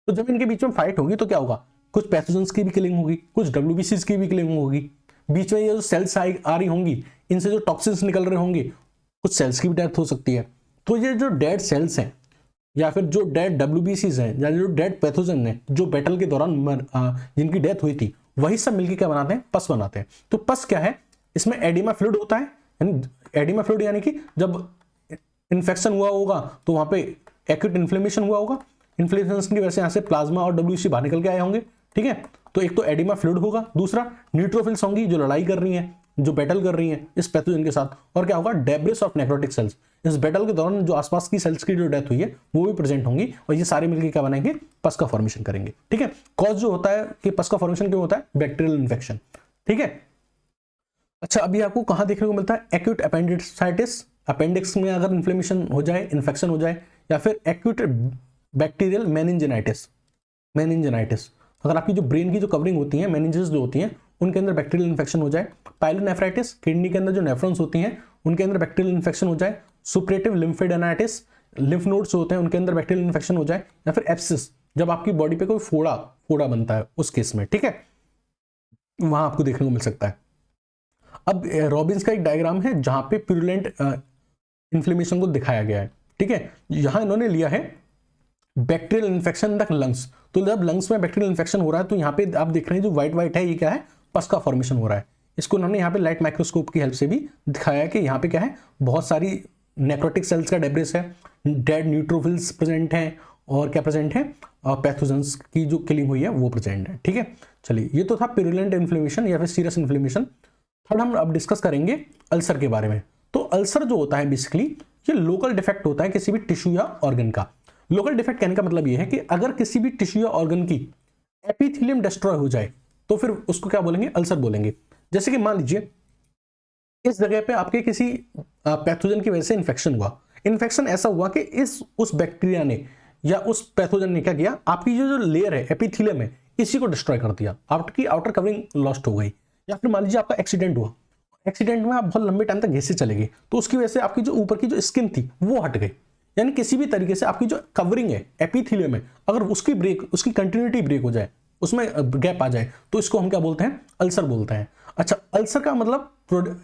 तो जब इनके बीच में फाइट होगी तो क्या होगा, कुछ पैथोजन्स की भी किलिंग होगी, कुछ डब्ल्यूबीसीज की भी किलिंग होगी, बीच में ये जो सेल्स आ रही होंगी, इनसे जो टॉक्सिन्स निकल रहे होंगे, कुछ सेल्स की भी डेथ हो सकती है। तो ये जो डेड सेल्स हैं या फिर जो डेड डब्ल्यूबीसीज हैं या जो डेड पैथोजन हैं, जो बैटल के दौरान जिनकी डेथ हुई थी, वही सब मिलकर क्या बनाते हैं, पस बनाते हैं। तो पस क्या है, इसमें एडिमा फ्लूइड होता है, एडिमा फ्लूइड यानी कि जब इन्फेक्शन हुआ होगा तो वहां पे एक्यूट इन्फ्लेमेशन हुआ होगा, इन्फ्लेमेशन की वजह से यहाँ से प्लाज्मा और डब्ल्यूसी बाहर निकल के आए होंगे, ठीक है। तो एक तो एडिमा फ्लूइड होगा, दूसरा न्यूट्रोफिल्स होंगी जो लड़ाई कर रही हैं, जो बैटल कर रही हैं इस पैथोजन के साथ, और क्या होगा, डेब्रिस ऑफ नेक्रोटिक सेल्स, इस बैटल के दौरान जो आसपास की सेल्स की जो डेथ हुई है वो भी प्रेजेंट होंगी, और ये सारे मिलकर क्या बनाएंगे, पस का फॉर्मेशन करेंगे, ठीक है। कॉज जो होता है कि पस का फॉर्मेशन क्यों होता है, बैक्टीरियल इन्फेक्शन, ठीक है। अच्छा, अभी आपको कहां देखने को मिलता है, एक्यूट अपेंडिसाइटिस, अपेंडिक्स में अगर इन्फ्लेमेशन हो जाए, इन्फेक्शन हो जाए, या फिर एक्यूट बैक्टीरियल मेनिंजाइटिस, अगर आपकी जो ब्रेन की जो कवरिंग होती है, मेनिंजेस जो होती हैं, उनके अंदर बैक्टीरियल इन्फेक्शन हो जाए, पाइलोनेफ्राइटिस, किडनी के अंदर जो नेफ्रॉन्स होती हैं उनके अंदर बैक्टीरियल इन्फेक्शन हो जाए, सुपरेटिव लिम्फेडेनाइटिस, लिम्फ नोड्स होते हैं उनके अंदर बैक्टीरियल इन्फेक्शन हो जाए, या फिर एब्सिस, जब आपकी बॉडी पे कोई फोड़ा बनता है उस केस में, ठीक है, वहां आपको देखने को मिल सकता है। अब रॉबिन्स का एक डायग्राम है जहां पे प्यूरुलेंट इन्फ्लेमेशन को दिखाया गया है, ठीक है। यहां इन्होंने लिया है bacterial infection in the lungs. तो जब लंग्स में बैक्टीरियल इन्फेक्शन हो रहा है तो यहाँ पे आप देख रहे हैं जो व्हाइट है, ये क्या है, पस का फॉर्मेशन हो रहा है। इसको उन्होंने यहाँ पे लाइट माइक्रोस्कोप की हेल्प से भी दिखाया है कि यहाँ पे क्या है, बहुत सारी नेक्रोटिक सेल्स का डेब्रिस है, डेड न्यूट्रोफिल्स प्रेजेंट हैं, और क्या प्रेजेंट है, पैथोजन्स की जो किलिंग हुई है वो प्रेजेंट है, ठीक है। चलिए, ये तो था प्यूरुलेंट इन्फ्लेमेशन या फिर सीरियस इन्फ्लेमेशन। थर्ड हम अब डिस्कस करेंगे अल्सर के बारे में। तो अल्सर जो होता है बेसिकली ये लोकल डिफेक्ट होता है किसी भी टिश्यू या ऑर्गन का। लोकल डिफेक्ट कहने का मतलब ये है कि अगर किसी भी टिश्यू या ऑर्गन की एपिथेलियम डिस्ट्रॉय हो जाए तो फिर उसको क्या बोलेंगे, अल्सर बोलेंगे। जैसे कि मान लीजिए इस जगह पे आपके किसी पैथोजन की वजह से इन्फेक्शन हुआ, इन्फेक्शन ऐसा हुआ कि उस बैक्टीरिया ने या उस पैथोजन ने क्या किया, आपकी जो लेयर है एपिथेलियम है इसी को डिस्ट्रॉय कर दिया, आपकी आउटर कवरिंग लॉस्ट हो गई। या फिर मान लीजिए आपका एक्सीडेंट हुआ, एक्सीडेंट में आप बहुत लंबे टाइम तक घिसे चले गए, तो उसकी वजह से आपकी जो ऊपर की जो स्किन थी वो हट गई। यानी किसी भी तरीके से आपकी जो कवरिंग है एपिथेलियम है, अगर उसकी कंटिन्यूटी ब्रेक हो जाए, उसमें गैप आ जाए, तो इसको हम क्या बोलते हैं, अल्सर बोलते हैं। अच्छा, अल्सर का मतलब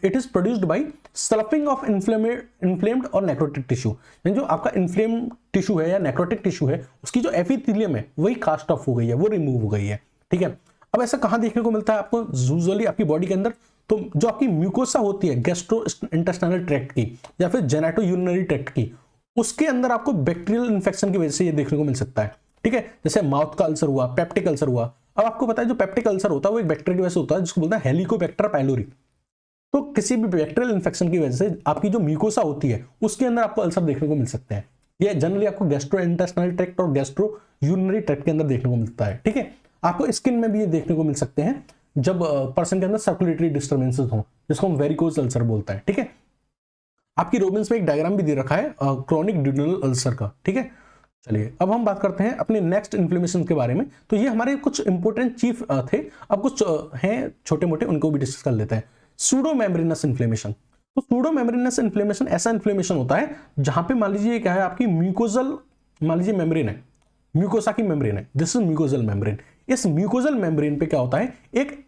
it is produced by sloughing of inflamed और नेक्रोटिक टिश्यू। यानी जो आपका इन्फ्लेम्ड टिश्यू है या नेक्रोटिक टिश्यू है उसकी जो एपिथेलियम है वही कास्ट ऑफ हो गई है, वो रिमूव हो गई है, ठीक है। अब ऐसा कहां देखने को मिलता है आपको, यूजुअली आपकी बॉडी के अंदर, तो जो आपकी म्यूकोसा होती है गैस्ट्रो इंटेस्टाइनल ट्रैक्ट की या फिर जेनेटो यूरिनरी ट्रैक्ट की, उसके अंदर आपको बैक्टीरियल इन्फेक्शन की वजह से ये देखने को मिल सकता है, ठीक है। जैसे माउथ का अल्सर हुआ, पेप्टिक अल्सर हुआ। अब आपको पता है जो पेप्टिक अल्सर होता है वो एक बैक्टीरिया की वजह से होता है जिसको बोलते हैं हेलिकोबैक्टर पाइलोरी, तो किसी भी बैक्टीरियल इन्फेक्शन की वजह से आपकी जो म्यूकोसा होती है उसके अंदर आपको अल्सर देखने को मिल सकते हैं। ये जनरली आपको गैस्ट्रो इंटेस्टाइनल ट्रैक्ट और गैस्ट्रो यूरिनरी ट्रैक्ट के अंदर देखने को मिलता है। ठीक है, आपको स्किन में भी ये देखने को मिल सकते हैं जब पर्सन के अंदर सर्कुलेटरी डिस्टर्बेंसेस हो, जिसको हम वेरिकोज अल्सर बोलते हैं। ठीक है, आपकी रोबिन्स में एक डायग्राम भी दे रखा है क्रोनिक ड्यूडेनल अल्सर का। ठीक है, चलिए अब हम बात करते हैं अपने नेक्स्ट इन्फ्लेमेशन के बारे में। तो ये हमारे कुछ इंपॉर्टेंट चीफ थे, अब कुछ हैं छोटे मोटे, उनको भी डिस्कस कर लेते हैं। Pseudo membranous inflammation. तो सूडो मेम्ब्रेनस इन्फ्लेमेशन ऐसा इन्फ्लेमेशन होता है जहां पे मान लीजिए क्या है, आपकी म्यूकोजल, मान लीजिए मेम्ब्रेन है, म्यूकोसा की मेम्ब्रेन है, दिस इज म्यूकोजल मेम्ब्रेन। इस म्यूकोजल मेम्ब्रेन पे क्या होता है, एक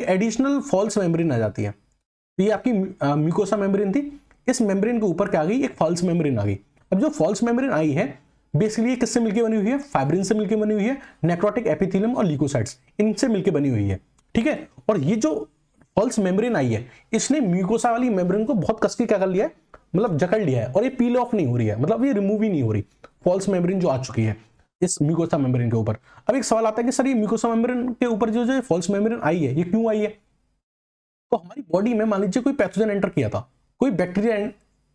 एडिशनल फॉल्स मेम्ब्रेन आ जाती है। तो ये आपकी म्यूकोसा मेम्ब्रेन थी, इस मेम्ब्रेन के ऊपर क्या आ गई, एक फॉल्स मेम्ब्रेन आ गई। अब जो फॉल्स मेम्ब्रेन आई है बेसिकली ये किससे मिलकर बनी हुई है, फाइब्रिन से मिलकर बनी हुई है, नेक्रोटिक एपिथेलियम और ल्यूकोसाइट्स इनसे मिलकर बनी हुई है। ठीक है, और ये जो फॉल्स मेम्ब्रेन आई है इसने म्यूकोसा वाली मेम्ब्रेन को बहुत कस के क्या कर लिया है, मतलब जकड़ लिया है, और ये पील ऑफ नहीं हो रही है, मतलब ये रिमूव ही नहीं हो रही फॉल्स मेम्ब्रेन जो आ चुकी है इस म्यूकोसा मेम्ब्रेन के ऊपर। अब एक सवाल आता है कि सर ये म्यूकोसा मेम्ब्रेन के ऊपर जो फॉल्स मेम्ब्रेन आई है ये क्यों आई है? तो हमारी बॉडी में मान लीजिए कोई पैथोजन एंटर किया था, कोई बैक्टीरिया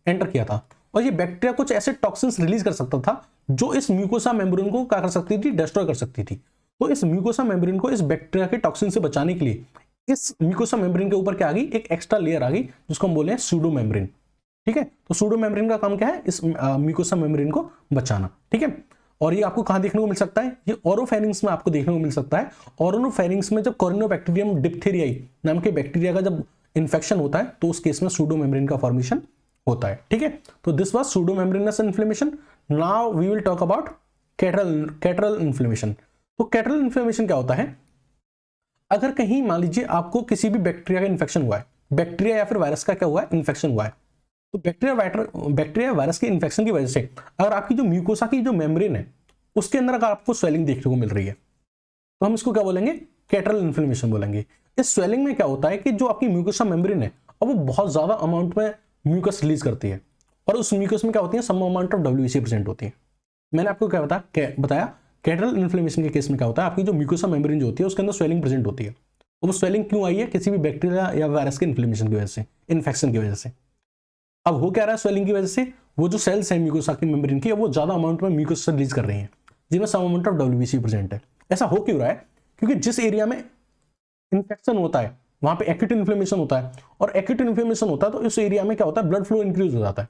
एंटर किया था, और ये बैक्टीरिया कुछ ऐसे टॉक्सिन्स रिलीज कर सकता था जो इस म्यूकोसा मेम्ब्रेन को क्या कर सकती थी, डिस्ट्रॉय कर सकती थी। तो इस म्यूकोसा मेम्ब्रेन को इस बैक्टीरिया के टॉक्सिन से बचाने के लिए इस म्यूकोसा मेम्ब्रेन के ऊपर क्या आ गई, एक एक्स्ट्रा लेयर आ गई जिसको हम बोले हैं सूडो मेम्ब्रेन। ठीक है, तो सूडो मेम्ब्रेन का काम क्या है, इस म्यूकोसा मेम्ब्रेन को बचाना। ठीक है, और ये आपको कहां देखने को मिल सकता है, ये ओरोफेरिंग्स में आपको देखने को मिल सकता है। ओरोफेरिंग्स में जब कोरिनोबैक्टीरियम डिप्थेरियाई नाम के बैक्टीरिया का जब इन्फेक्शन होता है तो उस केस में सूडो मेम्ब्रेन का फॉर्मेशन होता है। ठीक है, तो this was pseudo membranous inflammation. Now we will talk about catarrhal inflammation. तो कैटरल इन्फ्लेमेशन क्या होता है, अगर कहीं मान लीजिए आपको किसी भी बैक्टीरिया का इन्फेक्शन हुआ है, बैक्टीरिया या फिर वायरस का क्या हुआ है, इन्फेक्शन हुआ है, तो बैक्टीरिया वायरस के इन्फेक्शन की वजह से अगर आपकी जो म्यूकोसा की जो मेम्ब्रेन है उसके अंदर अगर आपको स्वेलिंग देखने को मिल रही है तो हम इसको क्या बोलेंगे, कैटरल इन्फ्लेमेशन बोलेंगे। इस स्वेलिंग में क्या होता है कि जो आपकी म्यूकोसा मेम्ब्रेन है अब वो बहुत ज्यादा अमाउंट में म्यूकस रिलीज करती है, और उस म्यूकस में क्या होती है, some amount of WBC present होती है। मैंने आपको क्या बताया कैटरल इन्फ्लेमेशन के केस में क्या होता है, आपकी जो म्यूकोसा मेम्ब्रेन जो होती है उसके अंदर स्वेलिंग प्रेजेंट होती है। वो स्वेलिंग क्यों आई है, किसी भी बैक्टीरिया या वायरस के इन्फ्लेमेशन की वजह से, इन्फेक्शन की वजह से। अब हो क्या रहा है, स्वेलिंग की वजह से वो जो सेल्स है म्यूकोसा की मेम्ब्रेन की वो ज्यादा अमाउंट में म्यूकस रिलीज कर रही है जिनमें some amount of WBC present है। ऐसा हो क्यों रहा है, क्योंकि जिस एरिया में इन्फेक्शन होता है वहां पे एक्यूट इन्फ्लेमेशन होता है, और एक्यूट इन्फ्लेमेशन होता है तो इस एरिया में क्या होता है, ब्लड फ्लो इंक्रीज हो जाता है,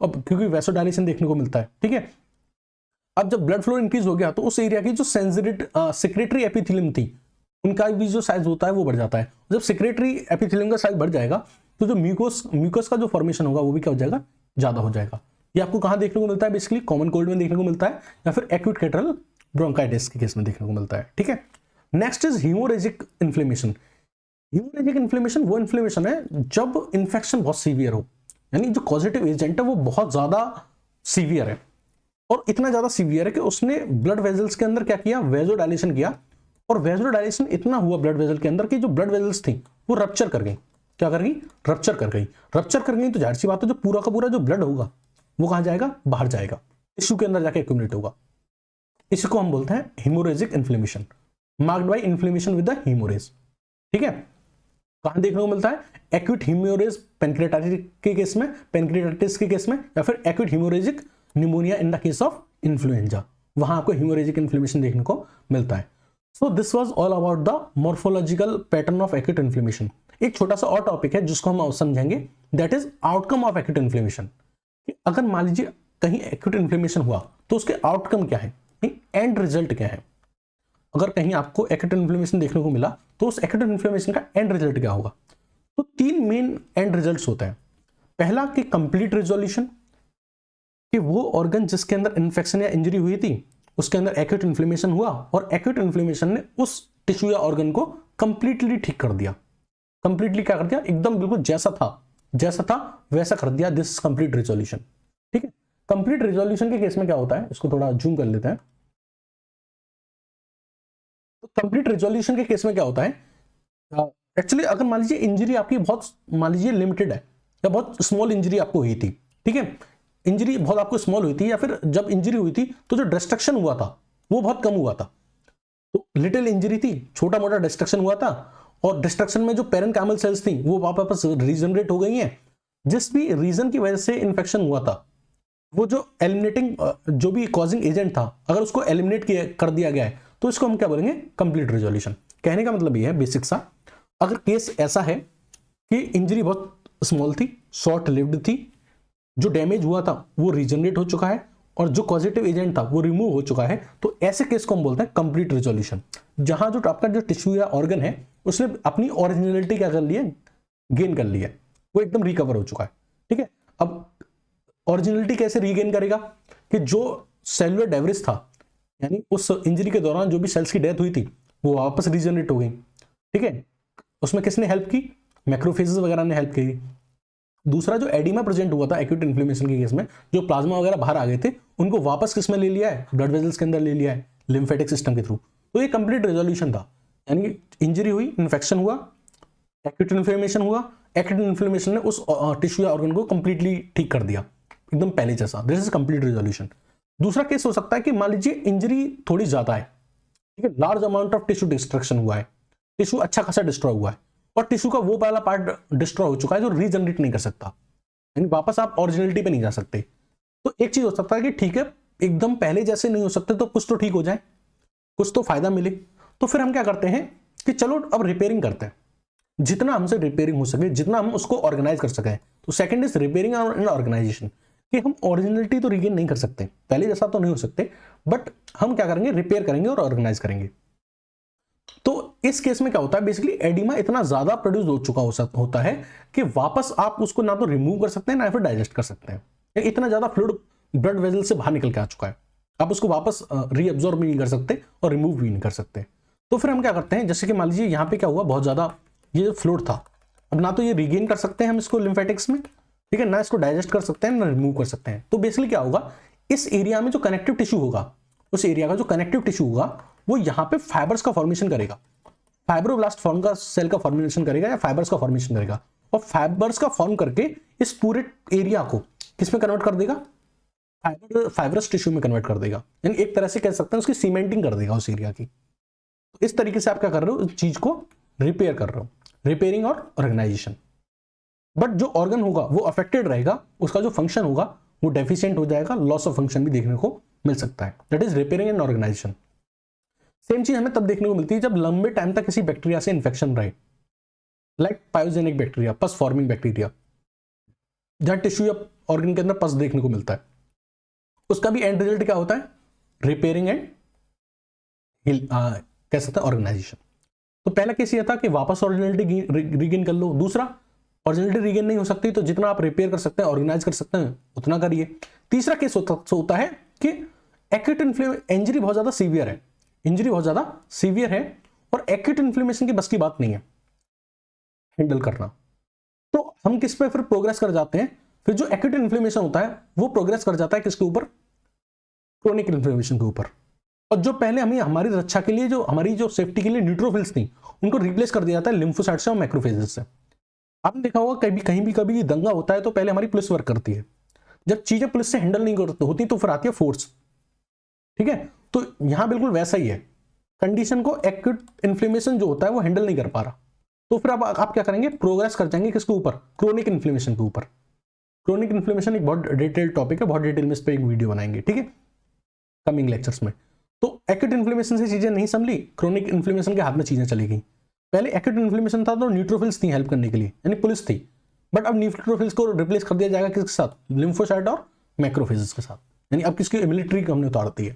और क्योंकि वैसोडाइलेशन देखने को मिलता है। ठीक है, अब जब ब्लड फ्लो इंक्रीज हो गया तो उस एरिया की जो सेक्रेटरी एपिथेलियम थी उनका भी जो साइज होता है वो बढ़ जाता है। जब सेक्रेटरी एपिथेलियम का साइज बढ़ जाएगा तो जो म्यूकस का जो फॉर्मेशन होगा वो भी क्या हो जाएगा, ज्यादा हो जाएगा। ये आपको कहां देखने को मिलता है, बेसिकली कॉमन कोल्ड में देखने को मिलता है या फिर एक्यूट कैटरल ब्रोंकाइटिस के केस में देखने को मिलता है। ठीक है, next is haemorrhagic inflammation. Haemorrhagic inflammation वो इन्फ्लेमेशन है जब इन्फेक्शन बहुत सीवियर हो, यानी जो कॉजेटिव एजेंट है वो बहुत ज्यादा सीवियर है, और इतना ज्यादा सीवियर है कि उसने ब्लड वेजल्स के अंदर क्या किया, वेजोडाइलेशन किया, और वेजोडाइलेशन इतना हुआ ब्लड वेजल के अंदर कि जो ब्लड वेजल्स थी वो रप्चर कर गई। क्या कर गई, रप्चर कर गई। रप्चर कर गई तो जाहिर सी बात है जो पूरा का पूरा जो ब्लड होगा वो कहां जाएगा, बाहर जाएगा, टिश्यू के अंदर जाके एक्यूमुलेट होगा। इसको हम बोलते हैं haemorrhagic inflammation, marked by inflammation with the haemorrhage. ठीक है, कहां देखने को मिलता है, एक्यूट हीमोरेज पेनक्रियाटाइटिस के केस में, पेनक्रियाटाइटिस के केस में, या फिर acute haemorrhagic pneumonia in the case of influenza, वहां आपको हीमोरेजिक इन्फ्लेमेशन देखने को मिलता है। So this was all about the morphological pattern of acute inflammation. एक छोटा सा और टॉपिक है जिसको हम समझेंगे, that is outcome of acute inflammation. अगर मान लीजिए कहीं एक्यूट इन्फ्लेमेशन हुआ तो उसके आउटकम क्या है, एंड रिजल्ट क्या है। अगर कहीं आपको एक्यूट इन्फ्लेमेशन देखने को मिला तो उस एक्यूट इन्फ्लेमेशन का एंड रिजल्ट क्या होगा। तो तीन मेन एंड रिजल्ट्स होते हैं। पहला कि कंप्लीट रिजोल्यूशन, कि वो ऑर्गन जिसके अंदर इन्फेक्शन या इंजरी हुई थी उसके अंदर एक्यूट इन्फ्लेमेशन हुआ और एक्यूट इन्फ्लेमेशन ने उस टिश्यू या ऑर्गन को कंप्लीटली ठीक कर दिया। कंप्लीटली क्या कर दिया, एकदम बिल्कुल जैसा था वैसा कर दिया। This is complete resolution. ठीक है, कंप्लीट रिजोल्यूशन के केस में क्या होता है, इसको थोड़ा जूम कर लेते हैं। तो कंप्लीट रिजोल्यूशन के केस में क्या होता है, एक्चुअली अगर मान लीजिए इंजरी आपकी बहुत मान लीजिए लिमिटेड है या बहुत स्मॉल इंजरी आपको हुई थी, ठीक है, इंजरी बहुत आपको स्मॉल हुई थी, या फिर जब इंजरी हुई थी तो जो डिस्ट्रक्शन हुआ था वो बहुत कम हुआ था। तो लिटिल इंजरी थी, छोटा मोटा डिस्ट्रक्शन हुआ था, और डिस्ट्रक्शन में जो पेरेन्काइमल सेल्स थी वो वापस रीजनरेट हो गई हैं। जिस भी रीजन की वजह से इन्फेक्शन हुआ था, वो जो एलिमिनेटिंग जो भी कॉजिंग एजेंट था, अगर उसको एलिमिनेट कर दिया गया है तो इसको हम क्या बोलेंगे, कंप्लीट रेजोल्यूशन। कहने का मतलब ये है बेसिक सा, अगर केस ऐसा है कि इंजरी बहुत स्मॉल थी, शॉर्ट लिव्ड थी, जो डैमेज हुआ था वो रीजनरेट हो चुका है और जो पॉजिटिव एजेंट था वो रिमूव हो चुका है, तो ऐसे केस को हम बोलते हैं कंप्लीट रेजोल्यूशन। जहां जो आपका जो टिश्यू या ऑर्गन है उसने अपनी ओरिजिनलिटी क्या कर लिया, गेन कर लिया, वो एकदम रिकवर हो चुका है। ठीक है, अब ओरिजिनलिटी कैसे रीगेन करेगा कि जो सेलुलर डेब्रिस था, यानी उस इंजरी के दौरान जो भी सेल्स की डेथ हुई थी वो वापस रीजनरेट हो गई। ठीक है, उसमें किसने हेल्प की, मैक्रोफेजेस वगैरह ने हेल्प की। दूसरा जो एडिमा प्रेजेंट हुआ था एक्यूट इन्फ्लेमेशन के केस में, जो प्लाज्मा वगैरह बाहर आ गए थे, उनको वापस किस में ले लिया है, ब्लड वेजल्स के अंदर ले लिया है, लिम्फेटिक सिस्टम के थ्रू। तो ये कंप्लीट रेजोल्यूशन था, यानी इंजरी हुई, इन्फेक्शन हुआ, एक्यूट इन्फ्लेमेशन हुआ, एक्यूट इन्फ्लेमेशन ने उस टिश्यू या ऑर्गन को कंप्लीटली ठीक कर दिया, एकदम पहले जैसा। This is complete resolution. दूसरा केस हो सकता है कि मान लीजिए इंजरी थोड़ी ज्यादा है, ठीक है, large amount of tissue destruction हुआ है, टिश्यू अच्छा खासा डिस्ट्रॉय हुआ है और टिश्यू का वो वाला पार्ट डिस्ट्रॉय हो चुका है जो रीजनरेट नहीं कर सकता, यानी वापस आप ओरिजिनलिटी पे नहीं जा सकते। तो एक चीज हो सकता है कि ठीक है एकदम पहले जैसे नहीं हो सकते, तो कुछ तो ठीक हो जाए, कुछ तो फायदा मिले। तो फिर हम क्या करते हैं कि चलो अब रिपेयरिंग करते हैं, जितना हमसे रिपेयरिंग हो सके, जितना हम उसको ऑर्गेनाइज कर सकें। तो second is repairing and organisation, कि हम ओरिजिनलिटी तो रिगेन नहीं कर सकते, पहले जैसा तो नहीं हो सकते, बट हम क्या करेंगे, रिपेयर करेंगे और ऑर्गेनाइज करेंगे। तो इस केस में क्या होता है, बेसिकली एडिमा इतना ज्यादा प्रोड्यूस हो चुका होता है कि वापस आप उसको ना तो रिमूव कर सकते हैं ना फिर डाइजेस्ट कर सकते हैं। इतना ज्यादा फ्लूइड ब्लड वेजल से बाहर निकल के आ चुका है, आप उसको वापस रीअब्जॉर्ब भी नहीं कर सकते और रिमूव भी नहीं कर सकते। तो फिर हम क्या करते हैं, जैसे कि मान लीजिए यहाँ पे क्या हुआ, बहुत ज्यादा ये फ्लूइड था, अब ना तो ये रिगेन कर सकते हैं हम इसको लिम्फेटिक्स में, ठीक है, ना इसको डाइजेस्ट कर सकते हैं ना रिमूव कर सकते हैं। तो बेसिकली क्या होगा, इस एरिया में जो कनेक्टिव टिश्यू होगा, उस एरिया का जो कनेक्टिव टिश्यू होगा वो यहाँ पे फाइबर्स का फॉर्मेशन करेगा, फाइब्रोब्लास्ट फॉर्म का सेल का फॉर्मेशन करेगा या फाइबर्स का फॉर्मेशन करेगा, और फाइबर्स का फॉर्म करके इस पूरे एरिया को किस में कन्वर्ट कर देगा, फाइब्रस टिश्यू में कन्वर्ट कर देगा, यानी एक तरह से कह सकते हैं उसकी सीमेंटिंग कर देगा उस एरिया की। तो इस तरीके से आप क्या कर रहे हो, इस चीज को रिपेयर कर रहे हो, रिपेयरिंग और ऑर्गेनाइजेशन। बट जो ऑर्गन होगा वो अफेक्टेड रहेगा, उसका जो फंक्शन होगा वो डेफिशिएंट हो जाएगा, लॉस ऑफ फंक्शन भी देखने को मिल सकता है। That is repairing and organisation. Same चीज हमें तब देखने को मिलती है जब लंबे टाइम तक किसी बैक्टीरिया से इन्फेक्शन रहे, लाइक पायोजेनिक बैक्टीरिया, पस फॉर्मिंग बैक्टीरिया, जहां टिश्यू या ऑर्गन के अंदर पस देखने को मिलता है, उसका भी एंड रिजल्ट क्या होता है, रिपेयरिंग एंड कह सकते हैं ऑर्गेनाइजेशन। तो पहला केस ये था कि वापस ओरिजिनलिटी रीगेन कर लो, दूसरा ओरिजिनलिटी रीगेन नहीं हो सकती तो जितना आप रिपेयर कर सकते हैं, ऑर्गेनाइज कर सकते हैं, उतना करिए। तीसरा केस होता है कि एक्यूट इंजरी बहुत ज्यादा सीवियर है, इंजरी बहुत ज्यादा सीवियर है और एक्यूट इन्फ्लेमेशन की बस की बात नहीं है हैंडल करना, तो हम किस पे फिर प्रोग्रेस कर जाते हैं, फिर जो एक्यूट इन्फ्लेमेशन होता है वो प्रोग्रेस कर जाता है किसके ऊपर, क्रोनिक इन्फ्लेमेशन के ऊपर। और जो पहले हमें हमारी रक्षा के लिए, जो हमारी जो सेफ्टी के लिए न्यूट्रोफिल्स थी, उनको रिप्लेस कर दिया जाता है लिम्फोसाइट से और मैक्रोफेजेस से। आपने देखा होगा कहीं भी कभी दंगा होता है तो पहले हमारी पुलिस वर्क करती है, जब चीजें पुलिस से हैंडल नहीं होती तो फिर आती है फोर्स, ठीक है। तो यहां बिल्कुल वैसा ही है, कंडीशन को एक्यूट इन्फ्लेमेशन जो होता है वो हैंडल नहीं कर पा रहा, तो फिर आप क्या करेंगे, प्रोग्रेस कर जाएंगे किसके ऊपर, क्रोनिक इन्फ्लेमेशन के ऊपर। क्रोनिक इन्फ्लेमेशन एक बहुत डिटेल्ड टॉपिक है, बहुत डिटेल में इस पर एक वीडियो बनाएंगे, ठीक है, कमिंग लेक्चर्स में। तो एक्यूट इन्फ्लेमेशन से चीजें नहीं संभली, क्रोनिक इन्फ्लेमेशन के हाथ में चीजें चली गई। पहले एक्यूट इन्फ्लेमेशन था तो न्यूट्रोफिल्स थी हेल्प करने के लिए, यानी पुलिस थी, बट अब न्यूट्रोफिल्स को रिप्लेस कर दिया जाएगा किसके साथ, लिम्फोसाइट और मैक्रोफेजेस के साथ, यानी अब किसकी मिलिट्री हमने उतार दी है,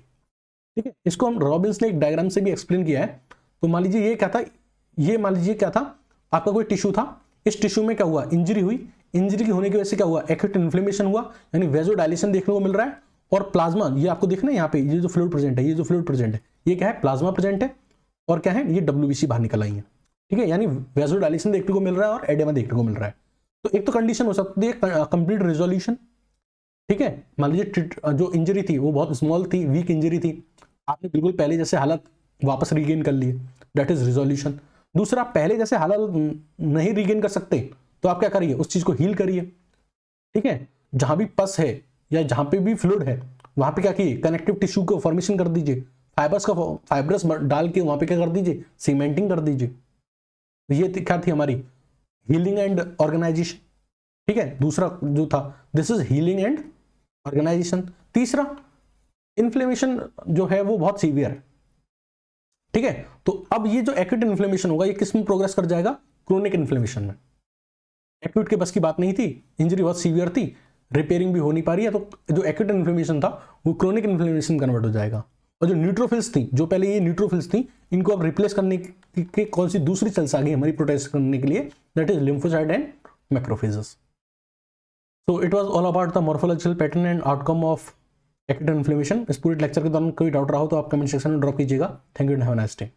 ठीक है। इसको हम रॉबिन्स ने एक डायग्राम से भी एक्सप्लेन किया है। तो मान लीजिए ये क्या था, ये मान लीजिए क्या था, आपका कोई टिश्यू था, इस टिश्यू में क्या हुआ, इंजरी हुई, इंजरी की होने की वजह से क्या हुआ, एक्यूट इन्फ्लेमेशन हुआ, यानी वेजोडाइलेशन देखने को मिल रहा है, और प्लाज्मा, ये आपको देखना है यहाँ पे, ये जो फ्लूइड प्रेजेंट है, ये जो फ्लूइड प्रेजेंट है, ये क्या है, प्लाज्मा प्रेजेंट है, और क्या है, ये WBC बाहर निकल आई है, ठीक है, यानी वेजोडाइलेशन देखने को मिल रहा है और एडेमा देखने को मिल रहा है। तो एक तो कंडीशन हो सकती है कंप्लीट रेजोल्यूशन, ठीक है, मान लीजिए जो इंजरी थी वो बहुत स्मॉल थी, वीक इंजरी थी, आपने बिल्कुल पहले जैसे हालत वापस रीगेन कर लिए, दैट इज रिजोल्यूशन। दूसरा, पहले जैसे हालत नहीं रीगेन कर सकते तो आप क्या करिए, उस चीज को हील करिए, ठीक है, जहां भी पस है या जहां पे भी फ्लूइड है वहां पे क्या कीजिए, कनेक्टिव टिश्यू को फॉर्मेशन कर दीजिए, फाइबर्स डाल के वहां पे क्या कर दीजिए, सीमेंटिंग कर दीजिए, ये क्या थी हमारी हीलिंग एंड ऑर्गेनाइजेशन, ठीक है। दूसरा जो था this is healing and organisation. तीसरा इन्फ्लेमेशन जो है वो बहुत सीवियर है, ठीक है। तो अब ये जो एक्यूट इन्फ्लेमेशन होगा ये किस में प्रोग्रेस कर जाएगा, क्रोनिक इन्फ्लेमेशन में। एक्यूट के बस की बात नहीं थी, इंजरी बहुत सीवियर थी, रिपेयरिंग भी हो नहीं पा रही है, तो जो एक्यूट इन्फ्लेमेशन था वो क्रोनिक इन्फ्लेमेशन कन्वर्ट हो जाएगा। और जो न्यूट्रोफिल्स थी, जो पहले ये न्यूट्रोफिल्स थी, इनको अब रिप्लेस करने की कौन सी दूसरी सेल्स आ गई हमारी प्रोटेस्ट करने के लिए, that is lymphocyte and macrophages. So it was all about the morphological pattern and outcome of acute inflammation। इस पूरे लेक्चर के दौरान कोई डाउट रहा हो तो आप कमेंट सेक्शन में ड्रॉप कीजिएगा। Thank you and have a nice day.